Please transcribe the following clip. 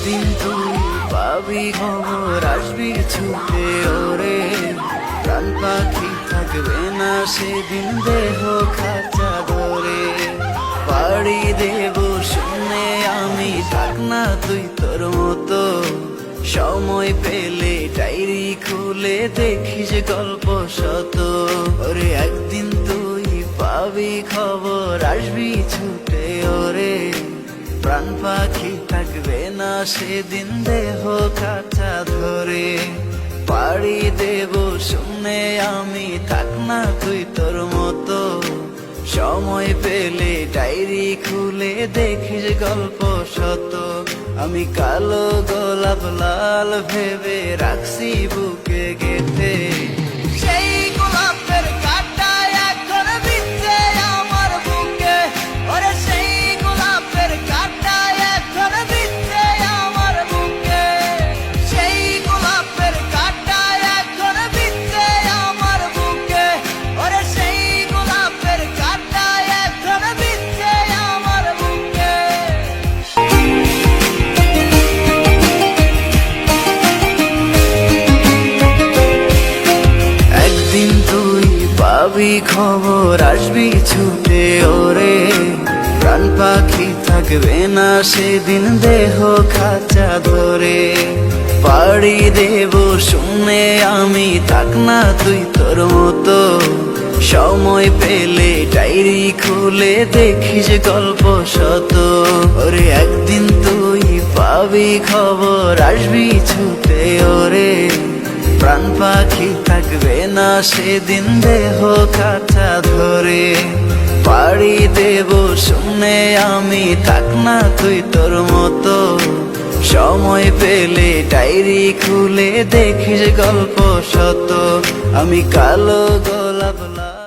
একদিন তুই পাবি খবর, আসবি ছুটে ওরে। প্রাণ পাখি থাকবে না সেদিন দেহ খাঁচা ধরে। পাড়ি দেব শুনে আমি, থাক না তুই তোর মতো। সময় পেলে ডায়েরি খুলে দেখিস গল্প শত। ওরে একদিন তুই পাবি খবর, আসবি ছুটে ওরে। প্রাণ পাখি থাকবে না সেদিন দেহ খাঁচা ধরে। পাড়ি দেব শুনে আমি, থাক না তুই তোর মতো। সময় পেলে ডায়েরি খুলে দেখিস গল্প শত। আমি কালো গোলাপ লাল ভেবে রাখছি বুকে গেঁথে। সেই গোলাপের কাঁটা এখন বিচ্ছে আমার বুকে। ওরে সেই গোলাপের কাঁটা এখন বিচ্ছে আমার বুকে। সেই গোলাপের কাঁটা এখন বিচ্ছে আমার বুকে। ওরে সেই গোলাপের কাঁটা এখন বিচ্ছে আমার বুকে। একদিন তুই পাবি খবর, আসবি ছুটে ওরে। প্রাণ পাখি থাকবে না সেদিন দেহ খাঁচা ধরে। পাড়ি দেব শুনে আমি, থাক না তুই তোর মতো। সময় পেলে ডায়েরি খুলে দেখিস গল্প শত। ওরে একদিন তুই পাবি খবর, আসবি ছুটে ওরে। প্রাণ পাখি থাকবে না সেদিন দেহ খাঁচা ধরে। পাড়ি দেব শুনে আমি, থাক না তুই তোর মতো। সময় পেলে ডায়েরি খুলে দেখিস গল্প শত। আমি কালো গোলাপ লাল।